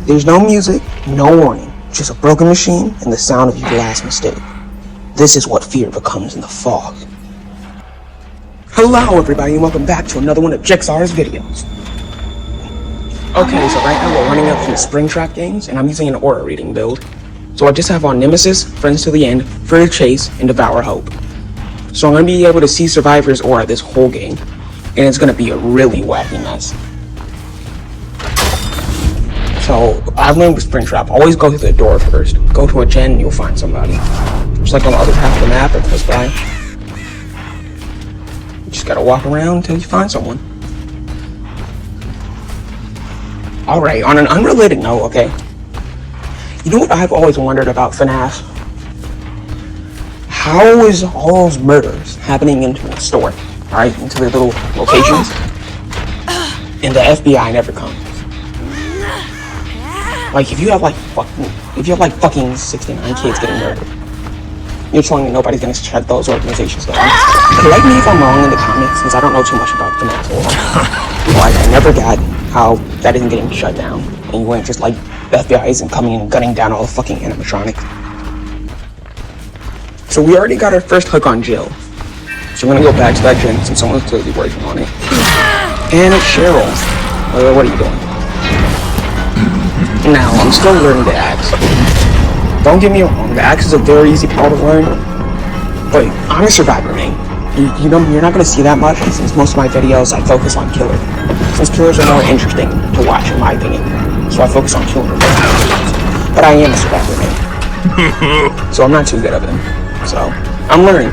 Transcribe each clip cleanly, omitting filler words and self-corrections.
There's no music, no warning, just a broken machine and the sound of your last mistake. This is what fear becomes in the fog. Hello everybody and welcome back to another one of Jexara's videos. Okay, so right now we're running up from the Springtrap games and I'm using an aura reading build. So I just have on Nemesis, Friends to the End, Fear to Chase, and Devour Hope. So I'm going to be able to see Survivor's aura this whole game. And it's going to be a really wacky mess. So I've learned with Springtrap, always go through the door first. Go to a gen and you'll find somebody. Just like on the other half of the map or close by. You just gotta walk around until you find someone. Alright, on an unrelated note, okay. You know what I've always wondered about FNAF? How is all those murders happening into a store? Alright, into their little locations? And the FBI never comes. Like, if you have like fucking 69 kids getting murdered, you're telling me nobody's gonna shut those organizations down. Correct me if I'm wrong in the comments, since I don't know too much about FNAF lore. Like, I never got how that isn't getting shut down, and you went just like the FBI isn't coming and gunning down all the fucking animatronics. So we already got our first hook on Jill. So we're gonna go back to that gen since someone's clearly working on it. And it's Cheryl. What are you doing? Now, I'm still learning the axe. Don't get me wrong, the axe is a very easy power to learn, but I'm a survivor main. You know, you're not going to see that much, since most of my videos I focus on killer. Since killers are more interesting to watch, in my opinion, so I focus on killing them. But I am a survivor main, so I'm not too good at them. So, I'm learning.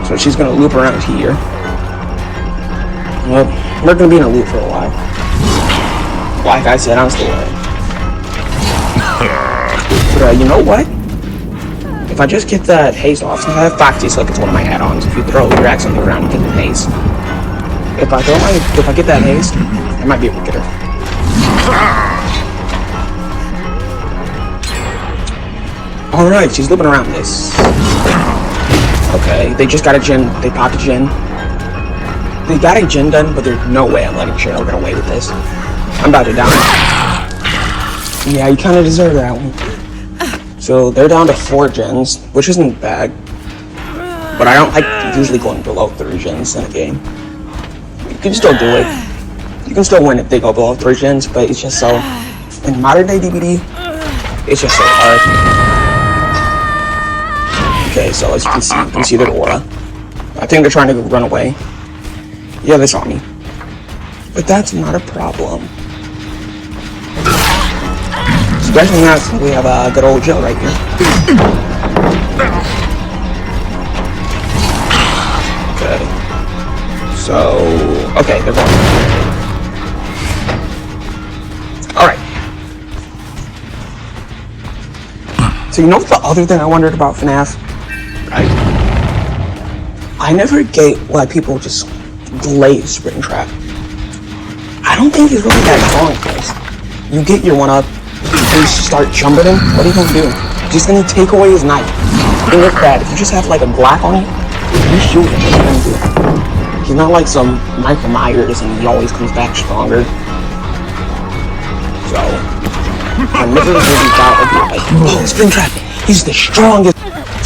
So she's going to loop around here. Well, we're going to be in a loop for a while. Like I said, I'm still learning. But you know what? If I just get that haze off, since I have Foxy, so like it's one of my add-ons. If you throw your axe on the ground, you get the haze. If I get that haze, I might be able to get her. Alright, she's looping around this. Okay, they just got a gen. They popped a gen. They got a gen done, but there's no way I'm letting Cheryl get away with this. I'm about to die. Yeah, you kind of deserve that one. So they're down to 4 gens, which isn't bad. But I don't like usually going below 3 gens in a game. You can still do it. You can still win if they go below 3 gens, but it's just so... In modern day DBD, it's just so hard. Okay, so as you can see their aura. I think they're trying to run away. Yeah, they saw me. But that's not a problem. Especially now since we have a good old Jill right here. Okay. So, okay, they're going. Alright. So you know what the other thing I wondered about FNAF? Right. I never get why people just glaze Springtrap. I don't think he's really that strong at this. You get your one up, and you start jumping him, what are you gonna do? You're just gonna take away his knife. And look bad, if you just have like a Glock on you, you shoot him, what are you gonna do? He's not like some Michael Myers and he always comes back stronger. So, I never really thought it'd be like, oh, Springtrap, he's the strongest.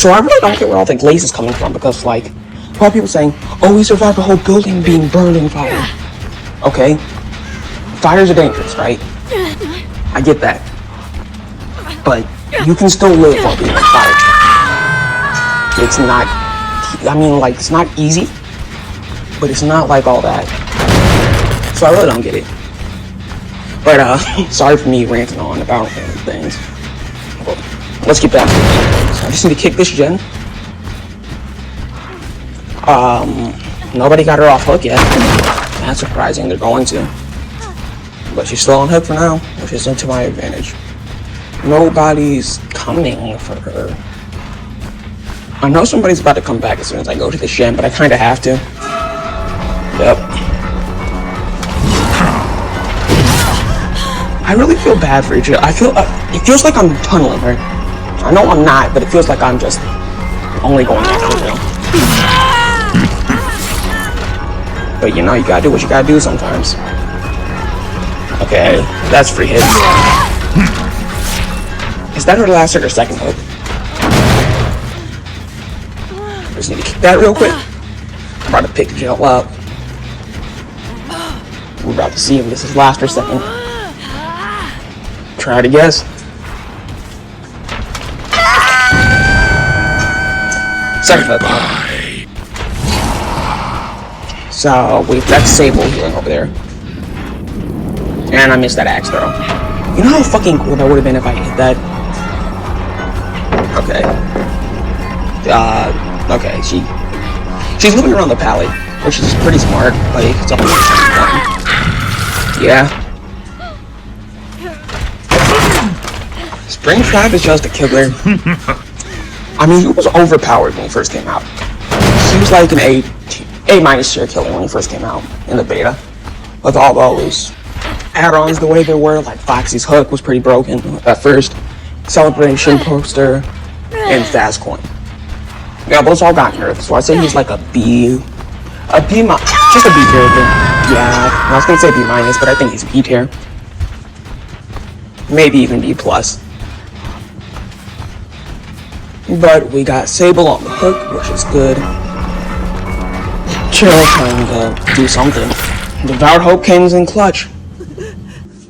So I really don't get where all the glaze is coming from, because like, a lot of people saying, oh, we survived the whole building being burned in fire. Okay. Fires are dangerous, right? I get that. But you can still live while being on fire. It's not, I mean, like, it's not easy, but it's not like all that. So I really don't get it. But, sorry for me ranting on about things. Well, let's get back to it. So I just need to kick this gen. Nobody got her off hook yet. That's surprising, they're going to. But she's still on hook for now, which is to my advantage. Nobody's coming for her. I know somebody's about to come back as soon as I go to the gen, but I kind of have to. Yep. I really feel bad for Jill. I feel, it feels like I'm tunneling her. I know I'm not, but it feels like I'm just only going after Jill. But you know, you gotta do what you gotta do sometimes. Okay, that's free hit. Is that her last hit or second hook? Just need to kick that real quick. I'm about to pick Jill up. We're about to see if this is last or second. Try to guess. Second hook. So that's Sable healing over there. And I missed that axe throw. You know how fucking cool that would have been if I hit that? Okay. Okay, she's moving around the pallet, which is pretty smart. Like, it's almost fun. Yeah. Springtrap is just a killer. I mean, he was overpowered when he first came out. He was like an A- tier killer when he first came out in the beta. With all those add-ons the way they were, like Foxy's hook was pretty broken at first. Celebration poster and fast coin. Yeah, those all got nerfed, so I say he's like just a B character. Yeah, I was gonna say B minus, but I think he's B tier. Maybe even B plus. But we got Sable on the hook, which is good. Chill trying to do something. Devoured Hope Kings in clutch.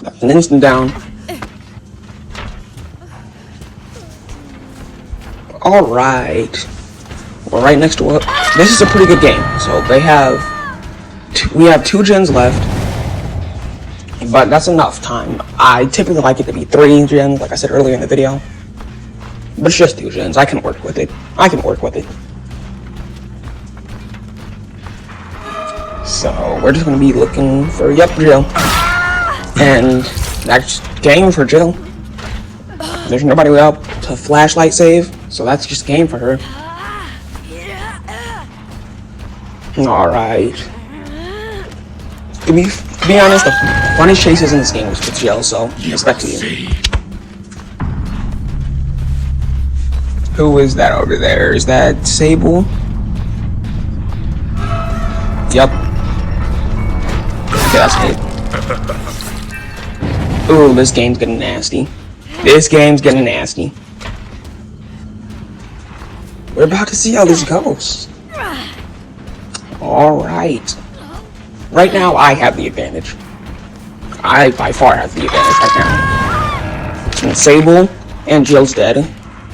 Got an instant down. Alright. We're right next to it. This is a pretty good game. So we have 2 gens left. But that's enough time. I typically like it to be 3 gens, like I said earlier in the video. But it's just 2 gens. I can work with it. So we're just gonna be looking for Jill. And that's game for Jill. There's nobody up to flashlight save, so that's just game for her. Alright. To be honest, the funniest chases in this game was with Jill, so respect to you. Who is that over there? Is that Sable? Yep. Okay, that's me. Ooh, this game's getting nasty. We're about to see how this goes. Alright. Right now, I have the advantage. I, by far, have the advantage right now. Between Sable and Jill's dead,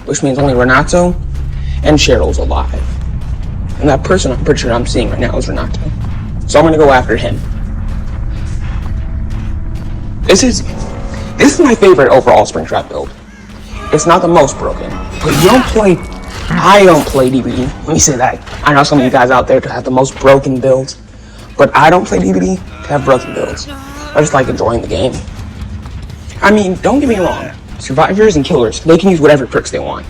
which means only Renato and Cheryl's alive. And that person I'm pretty sure I'm seeing right now is Renato. So I'm gonna go after him. This is my favorite overall Springtrap build. It's not the most broken, but I don't play DBD. Let me say that. I know some of you guys out there to have the most broken builds, but I don't play DBD to have broken builds. I just like enjoying the game. I mean, don't get me wrong. Survivors and killers, they can use whatever perks they want.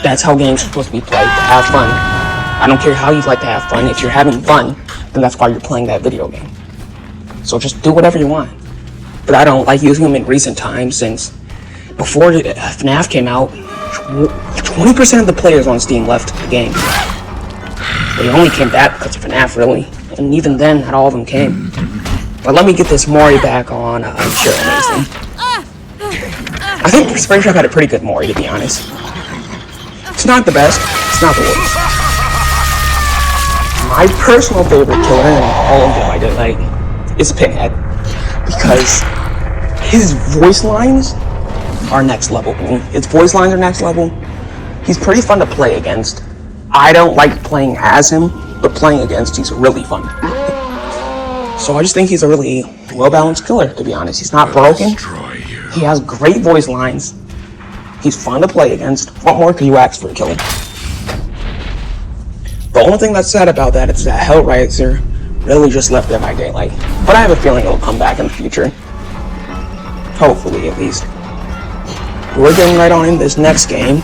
That's how games are supposed to be played, to have fun. I don't care how you like to have fun. If you're having fun, then that's why you're playing that video game. So just do whatever you want. But I don't like using them in recent times, since before FNAF came out, 20% of the players on Steam left the game. They only came back because of FNAF, really. And even then, not all of them came. But let me get this Mori back on Cheryl Mason. I think Springtrap had a pretty good Mori, to be honest. It's not the best, it's not the worst. My personal favorite killer in all of them I did like is Pinhead, because his voice lines are next level. He's pretty fun to play against. I don't like playing as him, but playing against he's really fun. So I just think he's a really well-balanced killer, to be honest. He's not broken. He has great voice lines. He's fun to play against. What more could you ask for a killer? The only thing that's sad about that is that Hellraiser really just left Dead by Daylight. But I have a feeling it'll come back in the future. Hopefully, at least. We're getting right on in this next game.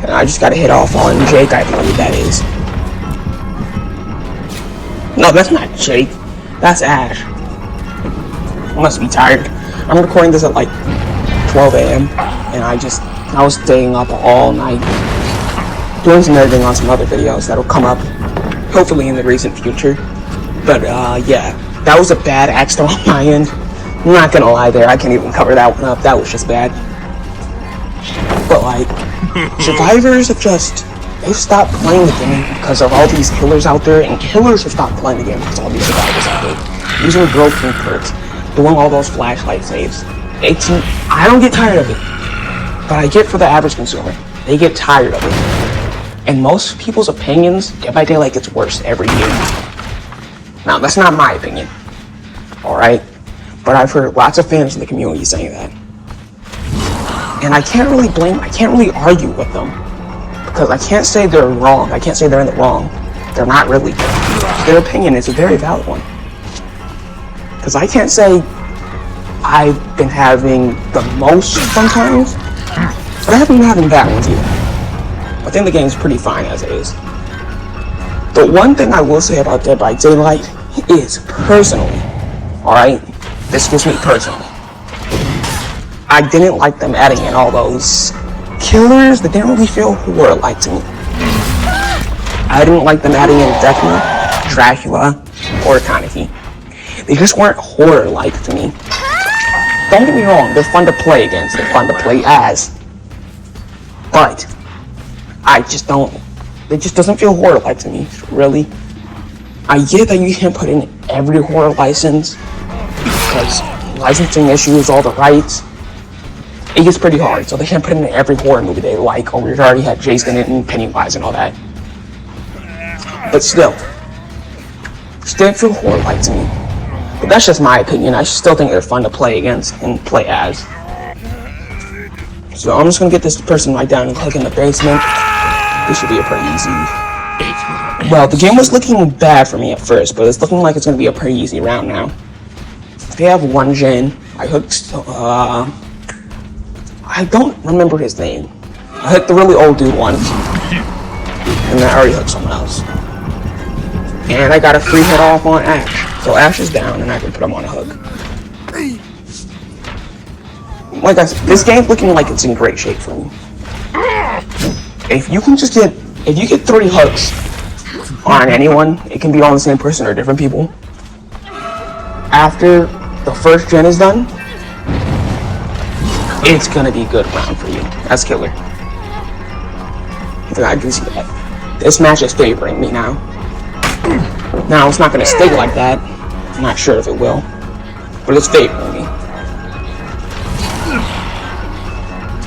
And I just gotta hit off on Jake, I believe that is. No, that's not Jake. That's Ash. I must be tired. I'm recording this at like 12 a.m. and I was staying up all night doing some editing on some other videos that'll come up hopefully in the recent future. But yeah, that was a bad accident on my end. I'm not gonna lie there, I can't even cover that one up. That was just bad. But like, survivors have just, they've stopped playing the game because of all these killers out there, and killers have stopped playing the game because of all these survivors out there. Using broken perks, doing all those flashlight saves. I don't get tired of it, but I get for the average consumer. They get tired of it. And most people's opinions, Dead by Daylight gets worse every year. Now, that's not my opinion, alright? But I've heard lots of fans in the community saying that. And I can't really argue with them. Because I can't say they're wrong. I can't say they're in the wrong. They're not really. Their opinion is a very valid one. Because I can't say I've been having the most fun times, but I haven't been having bad ones either. I think the game's pretty fine as it is. The one thing I will say about Dead by Daylight is personally, alright? This is me personally. I didn't like them adding in all those killers that didn't really feel horror-like to me. I didn't like them adding in Vecna, Dracula, or Kaneki. They just weren't horror-like to me. Don't get me wrong, they're fun to play against, they're fun to play as. But, it just doesn't feel horror-like to me, really. I get that you can't put in every horror license, because licensing issues, all the rights, it gets pretty hard, so they can't put in every horror movie they like, or we've already had Jason and Pennywise and all that. But still feel horror-like to me. But that's just my opinion. I still think they're fun to play against and play as. So I'm just gonna get this person right down and click in the basement. This should be a pretty easy. Well, the game was looking bad for me at first, but it's looking like it's gonna be a pretty easy round now. They have one gen. I hooked, I don't remember his name. I hooked the really old dude once, and then I already hooked someone else. And I got a free hit off on Ash. So Ash is down, and I can put him on a hook. Like I said, this game's looking like it's in great shape for me. If you get 3 hooks on anyone, it can be on the same person or different people. After the first gen is done, it's gonna be a good round for you. That's killer. I can see that. This match is favoring me now. Now, it's not gonna stay like that. I'm not sure if it will. But it's favoring me.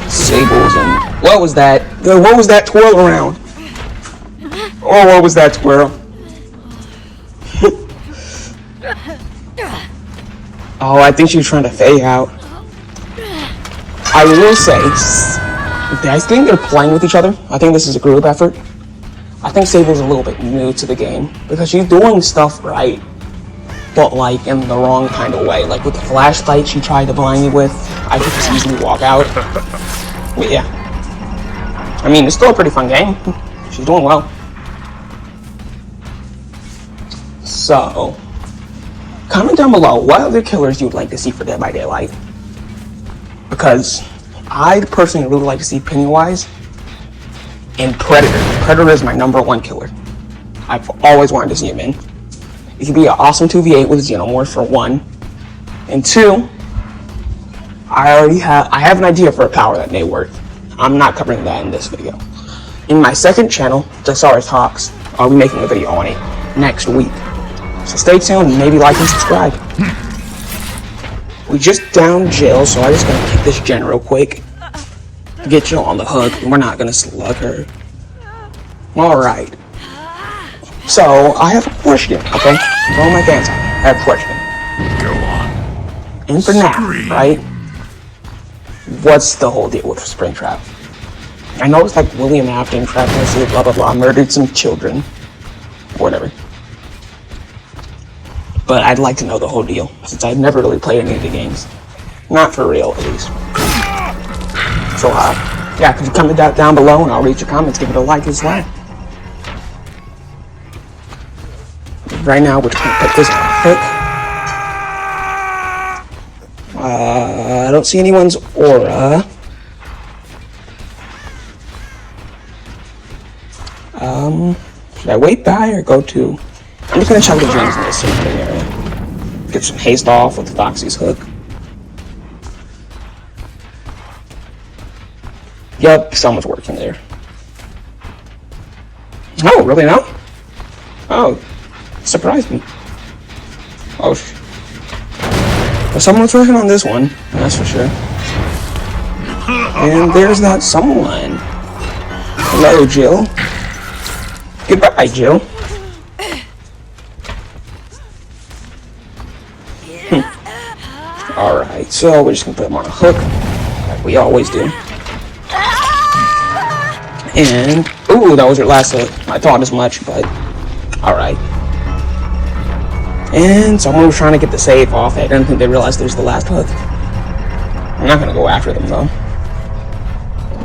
Sables and... What was that? What was that twirl around? Oh, what was that twirl? Oh, I think she was trying to fade out. I will say, I think they're playing with each other. I think this is a group effort. I think Sable's a little bit new to the game because she's doing stuff right, but like in the wrong kind of way. Like with the flashlight she tried to blind me with, I could just easily walk out. But yeah, I mean, it's still a pretty fun game. She's doing well. So, comment down below what other killers you would like to see for Dead by Daylight. Because I personally really like to see Pennywise and Predator. Predator is my #1 killer. I've always wanted to see him in. It could be an awesome 2v8 with Xenomorph for 1. And 2, I have an idea for a power that may work. I'm not covering that in this video. In my second channel, Jexara Talks, I'll be making a video on it next week. So stay tuned and maybe like and subscribe. We just downed Jill, so I'm just gonna kick this gen real quick. Get Jill on the hook, and we're not gonna slug her. Alright. So, I have a question, okay? For all my fans, I have a question. Go on. And for now, right? What's the whole deal with Springtrap? I know it's like William Afton, Trap, blah blah blah, murdered some children. Whatever. But I'd like to know the whole deal, since I've never really played any of the games. Not for real, at least. So, yeah, could you comment that down below, and I'll read your comments, give it a like and subscribe. Right now, we're just gonna put this on hook. I don't see anyone's aura. Should I wait by or go to? I'm I'm just gonna check the gems in this surrounding area. Get some haste off with Foxy's hook. Yep, someone's working there. Oh, really now? Oh, surprised me. Oh, well, someone's working on this one, that's for sure. And there's that someone. Hello, Jill. Goodbye, Jill. Alright, so we're just gonna put him on a hook, like we always do. And, ooh, that was your last hook. I thought as much, but alright. And someone was trying to get the save off. I didn't think they realized there's the last hook. I'm not gonna go after them though.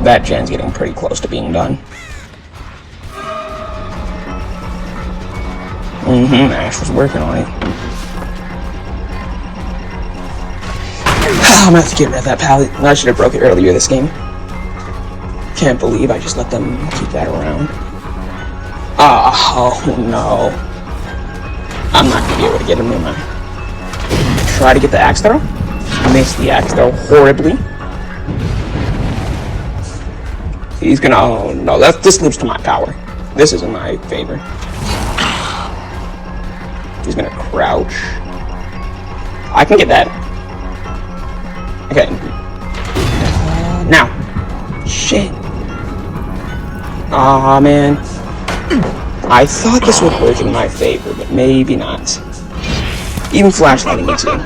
That gen's getting pretty close to being done. Ash was working on it. I'm gonna have to get rid of that pallet. I should have broke it earlier this game. Can't believe I just let them keep that around. Oh no. I'm not gonna be able to get him in my... Try to get the axe throw. Missed the axe throw horribly. He's gonna... Oh no, this loops to my power. This is in my favor. He's gonna crouch. I can get that. Okay. Now. Shit. Aw, man. I thought this would work in my favor, but maybe not. Even flashlighting me too.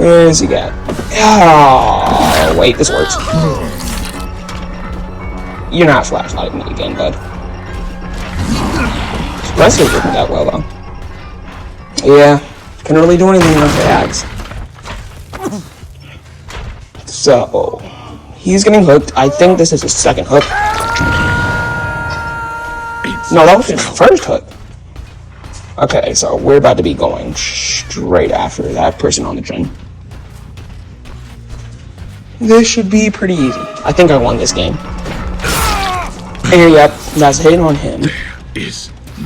Where's he got? Oh, wait, this works. You're not flashlighting me again, bud. Rest is working that well, though. Yeah, couldn't really do anything with the axe. So, he's getting hooked. I think this is his second hook. No, that was his first hook. Okay, so we're about to be going straight after that person on the gen. This should be pretty easy. I think I won this game. And yep, that's hitting on him.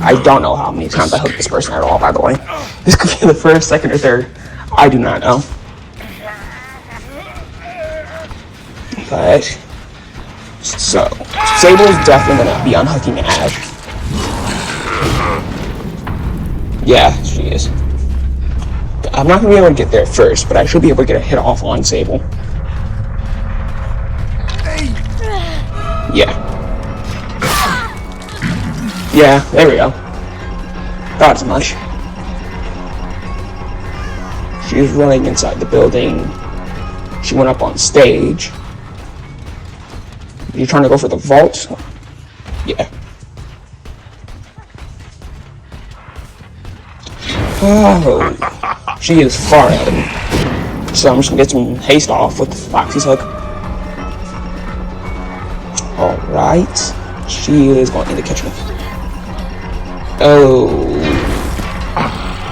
I don't know how many times I hooked this person at all, by the way. This could be the first, second, or third. I do not know. But, so, Sable is definitely gonna be unhooking Ash. Yeah, she is. I'm not gonna be able to get there first, but I should be able to get a hit off on Sable. Yeah. Yeah, there we go. Thought as much. She was running inside the building. She went up on stage. You trying to go for the vault? Yeah. Oh, she is far ahead of me. So I'm just gonna get some haste off with Foxy's hook. Alright. She is going in the kitchen. Oh.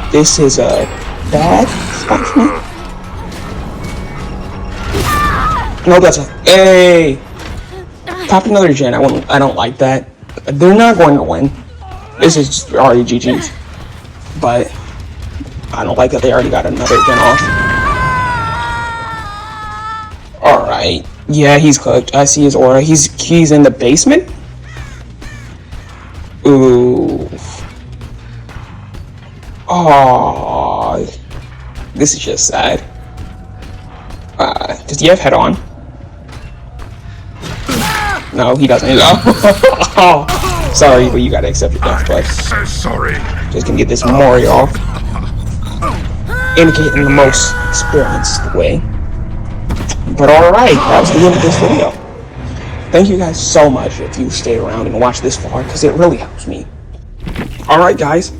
This is a bad spot for me. No, that's a... Hey! Pop another gen. I don't like that. They're not going to win. This is just already GG's. But I don't like that they already got another gen off. Alright. Yeah, he's cooked. I see his aura. He's in the basement? Ooh. Oh. This is just sad. Does he have head on? No, he doesn't. Oh, sorry, but you gotta accept your death, bud. So sorry. Just gonna get this Mori off. Indicating the most experienced way. But alright, that was the end of this video. Thank you guys so much if you stayed around and watched this far, because it really helps me. Alright guys,